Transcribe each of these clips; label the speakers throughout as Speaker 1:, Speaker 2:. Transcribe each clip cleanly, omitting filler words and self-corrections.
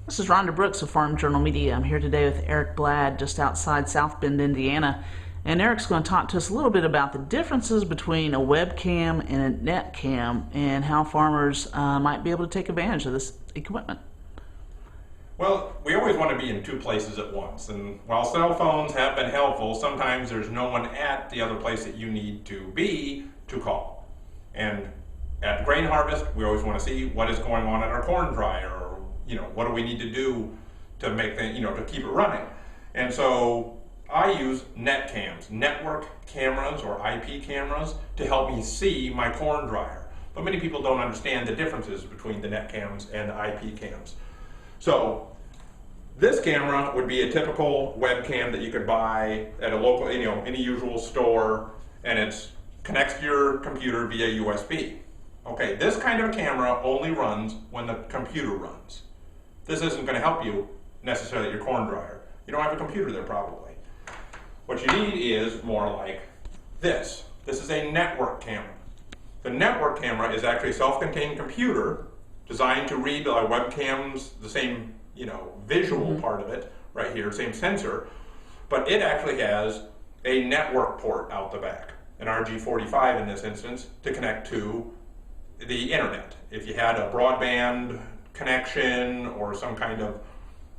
Speaker 1: This is Rhonda Brooks of Farm Journal Media. I'm here today with Eric Blad just outside South Bend, Indiana. And Eric's going to talk to us a little bit about the differences between a webcam and a net cam and how farmers might be able to take advantage of this equipment.
Speaker 2: Well, we always want to be in two places at once, and while cell phones have been helpful, sometimes there's no one at the other place that you need to be to call. And at grain harvest, we always want to see what is going on at our corn dryer, or what do we need to do to make things, to keep it running. And so I use net cams, network cameras or IP cameras, to help me see my corn dryer. But many people don't understand the differences between the net cams and the IP cams. So this camera would be a typical webcam that you could buy at a local, any usual store, and it connects to your computer via USB. Okay, this kind of a camera only runs when the computer runs. This isn't going to help you necessarily at your corn dryer. You don't have a computer there probably. What you need is more like this. This is a network camera. The network camera is actually a self-contained computer designed to read webcams, the same visual part of it right here, same sensor, but it actually has a network port out the back, an RG45 in this instance, to connect to the internet. If you had a broadband connection or some kind of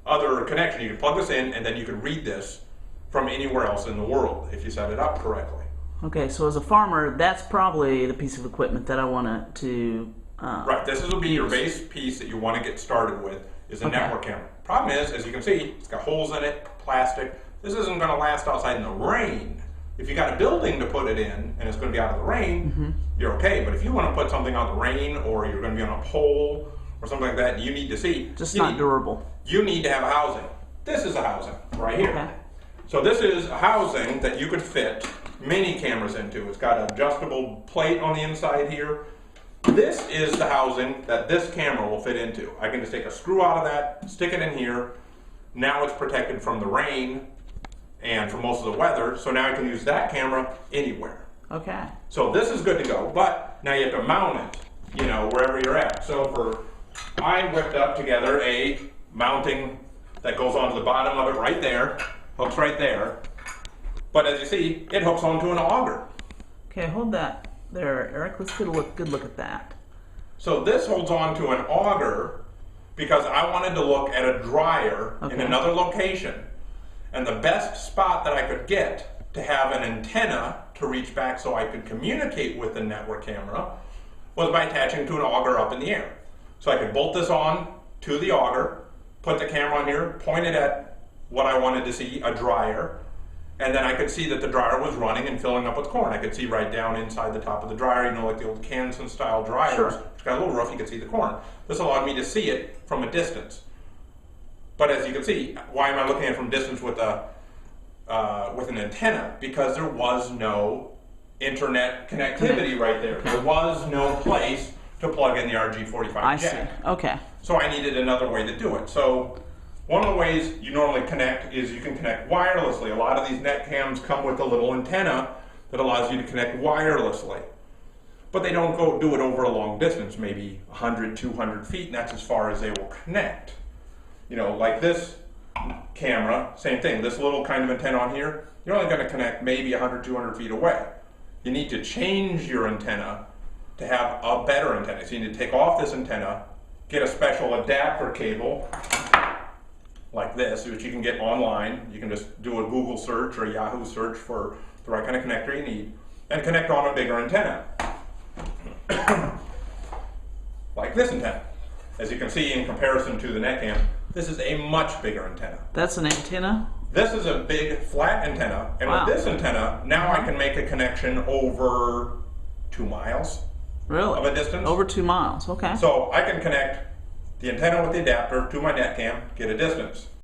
Speaker 2: other connection, you could plug this in and then you could read this from anywhere else in the world if you set it up correctly.
Speaker 1: Okay, so as a farmer, that's probably the piece of equipment that I want to
Speaker 2: right, this will be your base piece that you want to get started with, is a network camera. Problem is, as you can see, it's got holes in it, plastic. This isn't going to last outside in the rain. If you got a building to put it in and it's going to be out of the rain, you're okay. But if you want to put something out of the rain, or you're going to be on a pole or something like that, you need to see.
Speaker 1: Just not durable.
Speaker 2: You need to have a housing. This is a housing right here.
Speaker 1: Okay.
Speaker 2: So this is a housing that you could fit many cameras into. It's got an adjustable plate on the inside here. This is the housing that this camera will fit into. I can just take a screw out of that, stick it in here. Now it's protected from the rain and from most of the weather, so now I can use that camera anywhere.
Speaker 1: Okay.
Speaker 2: So this is good to go, but now you have to mount it, wherever you're at. So I whipped up together a mounting that goes onto the bottom of it right there, hooks right there. But as you see, it hooks onto an auger.
Speaker 1: Okay, hold that there, Eric. Let's get a good look at that.
Speaker 2: So this holds on to an auger because I wanted to look at a dryer in another location. And the best spot that I could get to have an antenna to reach back so I could communicate with the network camera was by attaching to an auger up in the air. So I could bolt this on to the auger, put the camera on here, point it at what I wanted to see, a dryer, and then I could see that the dryer was running and filling up with corn. I could see right down inside the top of the dryer, like the old Kansan style dryers.
Speaker 1: Sure.
Speaker 2: It's got a little roof, you could see the corn. This allowed me to see it from a distance. But as you can see, why am I looking at it from distance with an antenna? Because there was no internet connectivity right there. There was no place to plug in the RG45
Speaker 1: I
Speaker 2: jack.
Speaker 1: see. Okay.
Speaker 2: So I needed another way to do it. So one of the ways you normally connect is you can connect wirelessly. A lot of these net cams come with a little antenna that allows you to connect wirelessly. But they don't do it over a long distance, maybe 100, 200 feet, and that's as far as they will connect. Like this camera, same thing. This little kind of antenna on here, you're only going to connect maybe 100, 200 feet away. You need to change your antenna to have a better antenna. So you need to take off this antenna, get a special adapter cable like this, which you can get online. You can just do a Google search or a Yahoo search for the right kind of connector you need, and connect on a bigger antenna. Like this antenna. As you can see, in comparison to the net cam, this is a much bigger antenna.
Speaker 1: That's an antenna?
Speaker 2: This is a big flat antenna, and with this antenna, now I can make a connection over 2 miles of a distance.
Speaker 1: Over 2 miles, okay.
Speaker 2: So I can connect the antenna with the adapter to my net cam, get a distance.